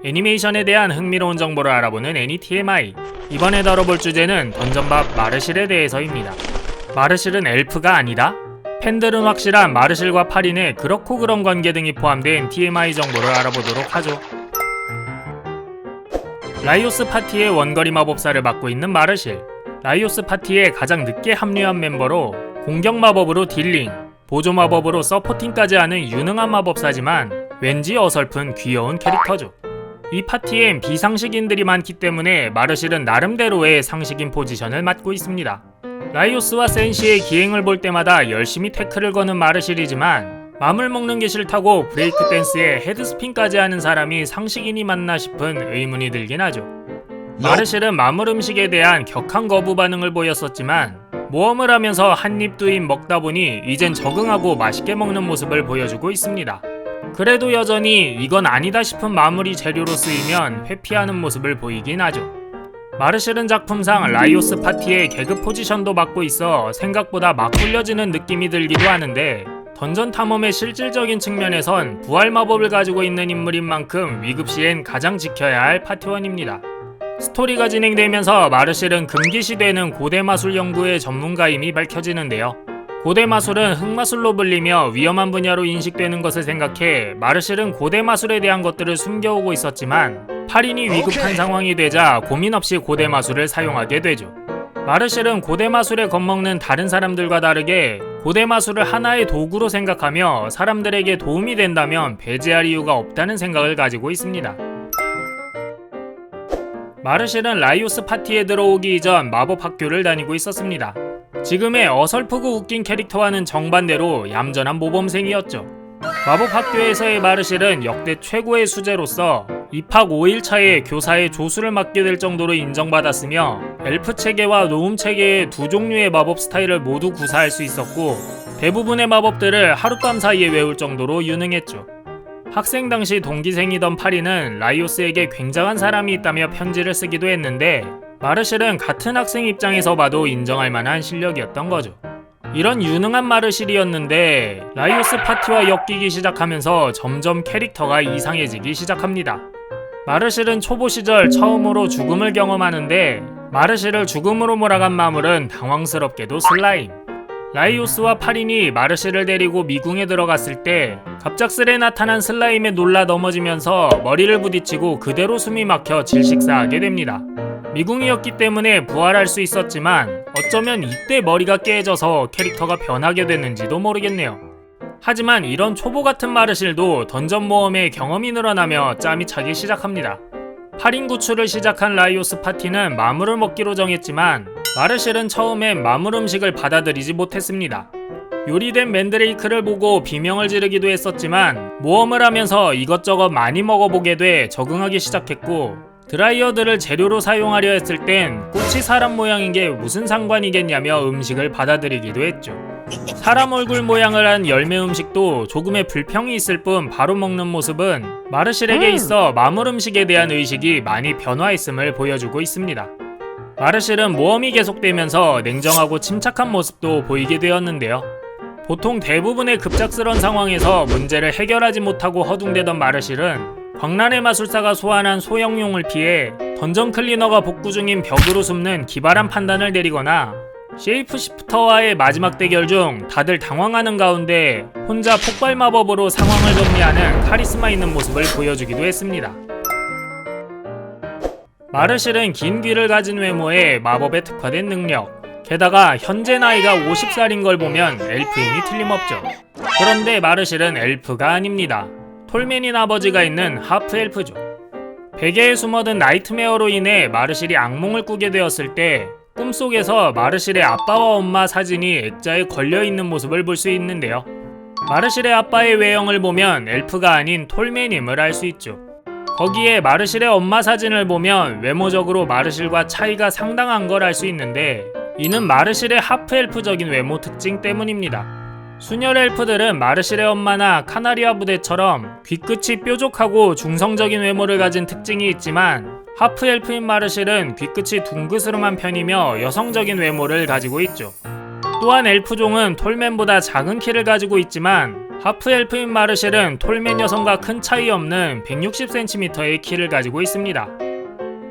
애니메이션에 대한 흥미로운 정보를 알아보는 애니TMI. 이번에 다뤄볼 주제는 던전밥 마르실에 대해서입니다. 마르실은 엘프가 아니다? 팬들은 확실한 마르실과 파린의 그렇고 그런 관계 등이 포함된 TMI 정보를 알아보도록 하죠. 라이오스 파티의 원거리 마법사를 맡고 있는 마르실. 라이오스 파티에 가장 늦게 합류한 멤버로 공격 마법으로 딜링, 보조 마법으로 서포팅까지 하는 유능한 마법사지만 왠지 어설픈 귀여운 캐릭터죠. 이 파티엔 비상식인들이 많기 때문에 마르실은 나름대로의 상식인 포지션을 맡고 있습니다. 라이오스와 센시의 기행을 볼 때마다 열심히 태클을 거는 마르실이지만 맘을 먹는 게 싫다고 브레이크 댄스에 헤드스핀까지 하는 사람이 상식인이 맞나 싶은 의문이 들긴 하죠. 마르실은 마물 음식에 대한 격한 거부 반응을 보였었지만 모험을 하면서 한 입 두 입 먹다 보니 이젠 적응하고 맛있게 먹는 모습을 보여주고 있습니다. 그래도 여전히 이건 아니다 싶은 마무리 재료로 쓰이면 회피하는 모습을 보이긴 하죠. 마르실은 작품상 라이오스 파티의 개그 포지션도 맡고 있어 생각보다 막 굴려지는 느낌이 들기도 하는데 던전 탐험의 실질적인 측면에선 부활 마법을 가지고 있는 인물인 만큼 위급시엔 가장 지켜야 할 파티원입니다. 스토리가 진행되면서 마르실은 금기시되는 고대 마술 연구의 전문가임이 밝혀지는데요. 고대 마술은 흑마술로 불리며 위험한 분야로 인식되는 것을 생각해 마르실은 고대 마술에 대한 것들을 숨겨오고 있었지만 파린이 위급한 상황이 되자 고민 없이 고대 마술을 사용하게 되죠. 마르실은 고대 마술에 겁먹는 다른 사람들과 다르게 고대 마술을 하나의 도구로 생각하며 사람들에게 도움이 된다면 배제할 이유가 없다는 생각을 가지고 있습니다. 마르실은 라이오스 파티에 들어오기 이전 마법 학교를 다니고 있었습니다. 지금의 어설프고 웃긴 캐릭터와는 정반대로 얌전한 모범생이었죠. 마법 학교에서의 마르실은 역대 최고의 수재로서 입학 5일차에 교사의 조수를 맡게 될 정도로 인정받았으며 엘프 체계와 노움 체계의 두 종류의 마법 스타일을 모두 구사할 수 있었고 대부분의 마법들을 하룻밤 사이에 외울 정도로 유능했죠. 학생 당시 동기생이던 파린은 라이오스에게 굉장한 사람이 있다며 편지를 쓰기도 했는데 마르실은 같은 학생 입장에서 봐도 인정할 만한 실력이었던 거죠. 이런 유능한 마르실이었는데 라이오스 파티와 엮이기 시작하면서 점점 캐릭터가 이상해지기 시작합니다. 마르실은 초보 시절 처음으로 죽음을 경험하는데 마르실을 죽음으로 몰아간 마물은 당황스럽게도 슬라임. 라이오스와 파린이 마르실을 데리고 미궁에 들어갔을 때 갑작스레 나타난 슬라임에 놀라 넘어지면서 머리를 부딪히고 그대로 숨이 막혀 질식사하게 됩니다. 미궁이었기 때문에 부활할 수 있었지만 어쩌면 이때 머리가 깨져서 캐릭터가 변하게 됐는지도 모르겠네요. 하지만 이런 초보 같은 마르실도 던전 모험에 경험이 늘어나며 짬이 차기 시작합니다. 파린 구출을 시작한 라이오스 파티는 마물을 먹기로 정했지만 마르실은 처음엔 마물 음식을 받아들이지 못했습니다. 요리된 맨드레이크를 보고 비명을 지르기도 했었지만 모험을 하면서 이것저것 많이 먹어보게 돼 적응하기 시작했고 드라이어들을 재료로 사용하려 했을 땐 꽃이 사람 모양인 게 무슨 상관이겠냐며 음식을 받아들이기도 했죠. 사람 얼굴 모양을 한 열매 음식도 조금의 불평이 있을 뿐 바로 먹는 모습은 마르실에게 있어 마물 음식에 대한 의식이 많이 변화했음을 보여주고 있습니다. 마르실은 모험이 계속되면서 냉정하고 침착한 모습도 보이게 되었는데요. 보통 대부분의 급작스런 상황에서 문제를 해결하지 못하고 허둥대던 마르실은 광란의 마술사가 소환한 소형용을 피해 던전 클리너가 복구 중인 벽으로 숨는 기발한 판단을 내리거나 쉐이프시프터와의 마지막 대결 중 다들 당황하는 가운데 혼자 폭발 마법으로 상황을 정리하는 카리스마 있는 모습을 보여주기도 했습니다. 마르실은 긴 귀를 가진 외모에 마법에 특화된 능력, 게다가 현재 나이가 50살인 걸 보면 엘프임이 틀림없죠. 그런데 마르실은 엘프가 아닙니다. 톨맨인 아버지가 있는 하프 엘프죠. 베개에 숨어든 나이트메어로 인해 마르실이 악몽을 꾸게 되었을 때 꿈속에서 마르실의 아빠와 엄마 사진이 액자에 걸려있는 모습을 볼 수 있는데요. 마르실의 아빠의 외형을 보면 엘프가 아닌 톨맨임을 알 수 있죠. 거기에 마르실의 엄마 사진을 보면 외모적으로 마르실과 차이가 상당한 걸 알 수 있는데 이는 마르실의 하프 엘프적인 외모 특징 때문입니다. 순혈 엘프들은 마르실의 엄마나 카나리아 부대처럼 귀끝이 뾰족하고 중성적인 외모를 가진 특징이 있지만 하프 엘프인 마르실은 귀끝이 둥그스름한 편이며 여성적인 외모를 가지고 있죠. 또한 엘프종은 톨맨보다 작은 키를 가지고 있지만 하프엘프인 마르실은 톨맨 여성과 큰 차이 없는 160cm의 키를 가지고 있습니다.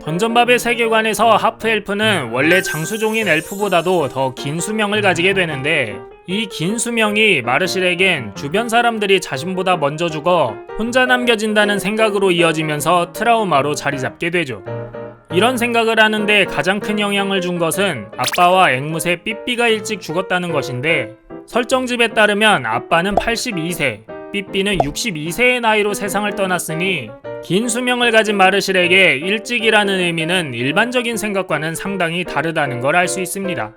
던전밥의 세계관에서 하프엘프는 원래 장수종인 엘프보다도 더 긴 수명을 가지게 되는데, 이 긴 수명이 마르실에겐 주변 사람들이 자신보다 먼저 죽어 혼자 남겨진다는 생각으로 이어지면서 트라우마로 자리 잡게 되죠. 이런 생각을 하는데 가장 큰 영향을 준 것은 아빠와 앵무새 삐삐가 일찍 죽었다는 것인데, 설정집에 따르면 아빠는 82세, 삐삐는 62세의 나이로 세상을 떠났으니 긴 수명을 가진 마르실에게 일찍이라는 의미는 일반적인 생각과는 상당히 다르다는 걸 알 수 있습니다.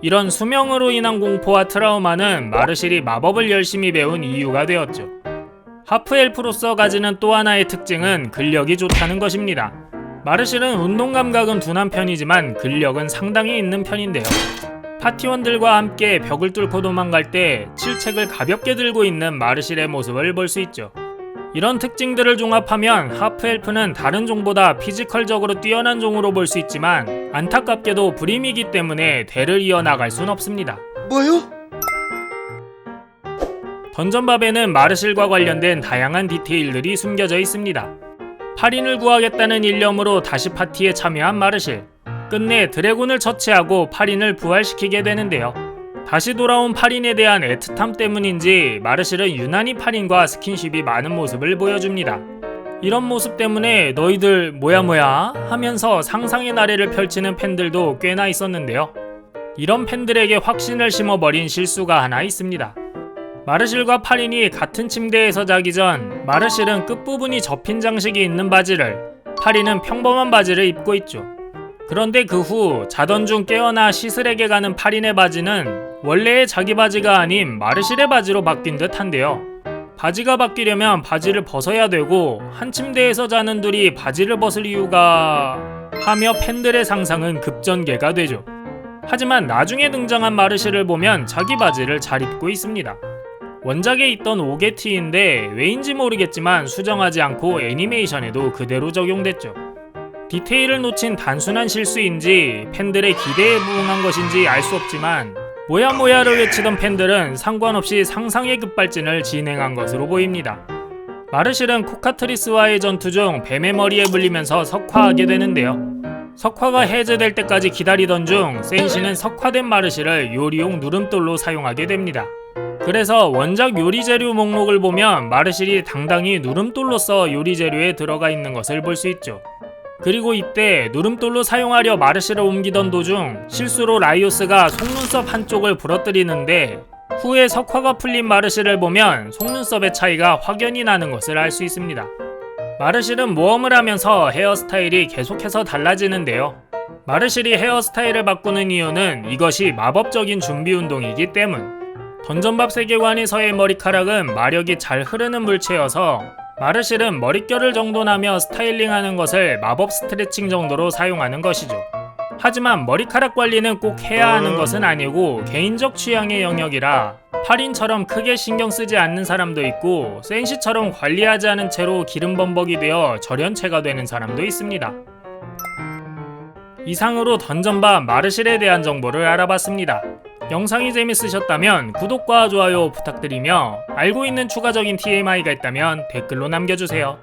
이런 수명으로 인한 공포와 트라우마는 마르실이 마법을 열심히 배운 이유가 되었죠. 하프엘프로서 가지는 또 하나의 특징은 근력이 좋다는 것입니다. 마르실은 운동 감각은 둔한 편이지만 근력은 상당히 있는 편인데요. 파티원들과 함께 벽을 뚫고 도망갈 때 칠책을 가볍게 들고 있는 마르실의 모습을 볼 수 있죠. 이런 특징들을 종합하면 하프엘프는 다른 종보다 피지컬적으로 뛰어난 종으로 볼 수 있지만, 안타깝게도 불임이기 때문에 대를 이어나갈 순 없습니다. 뭐요? 던전밥에는 마르실과 관련된 다양한 디테일들이 숨겨져 있습니다. 파린을 구하겠다는 일념으로 다시 파티에 참여한 마르실. 끝내 드래곤을 처치하고 파린을 부활시키게 되는데요. 다시 돌아온 파린에 대한 애틋함 때문인지 마르실은 유난히 파린과 스킨십이 많은 모습을 보여줍니다. 이런 모습 때문에 너희들 뭐야 하면서 상상의 나래를 펼치는 팬들도 꽤나 있었는데요. 이런 팬들에게 확신을 심어버린 실수가 하나 있습니다. 마르실과 파린이 같은 침대에서 자기 전 마르실은 끝부분이 접힌 장식이 있는 바지를, 파린은 평범한 바지를 입고 있죠. 그런데 그 후 자던 중 깨어나 시슬에게 가는 파린의 바지는 원래의 자기 바지가 아닌 마르실의 바지로 바뀐 듯한데요. 바지가 바뀌려면 바지를 벗어야 되고, 한 침대에서 자는 둘이 바지를 벗을 이유가 하며 팬들의 상상은 급전개가 되죠. 하지만 나중에 등장한 마르실을 보면 자기 바지를 잘 입고 있습니다. 원작에 있던 오게티인데 왜인지 모르겠지만 수정하지 않고 애니메이션에도 그대로 적용됐죠. 디테일을 놓친 단순한 실수인지 팬들의 기대에 부응한 것인지 알 수 없지만, 뭐야를 외치던 팬들은 상관없이 상상의 급발진을 진행한 것으로 보입니다. 마르실은 코카트리스와의 전투 중 뱀의 머리에 물리면서 석화하게 되는데요. 석화가 해제될 때까지 기다리던 중 센시는 석화된 마르실을 요리용 누름돌로 사용하게 됩니다. 그래서 원작 요리 재료 목록을 보면 마르실이 당당히 누름돌로서 요리 재료에 들어가 있는 것을 볼 수 있죠. 그리고 이때 누름돌로 사용하려 마르실을 옮기던 도중 실수로 라이오스가 속눈썹 한쪽을 부러뜨리는데, 후에 석화가 풀린 마르실을 보면 속눈썹의 차이가 확연히 나는 것을 알 수 있습니다. 마르실은 모험을 하면서 헤어스타일이 계속해서 달라지는데요. 마르실이 헤어스타일을 바꾸는 이유는 이것이 마법적인 준비 운동이기 때문. 던전밥 세계관에서의 머리카락은 마력이 잘 흐르는 물체여서 마르실은 머릿결을 정돈하며 스타일링하는 것을 마법 스트레칭 정도로 사용하는 것이죠. 하지만 머리카락 관리는 꼭 해야 하는 것은 아니고 개인적 취향의 영역이라, 파린처럼 크게 신경 쓰지 않는 사람도 있고 센시처럼 관리하지 않은 채로 기름범벅이 되어 절연체가 되는 사람도 있습니다. 이상으로 던전밥 마르실에 대한 정보를 알아봤습니다. 영상이 재밌으셨다면 구독과 좋아요 부탁드리며, 알고 있는 추가적인 TMI가 있다면 댓글로 남겨주세요.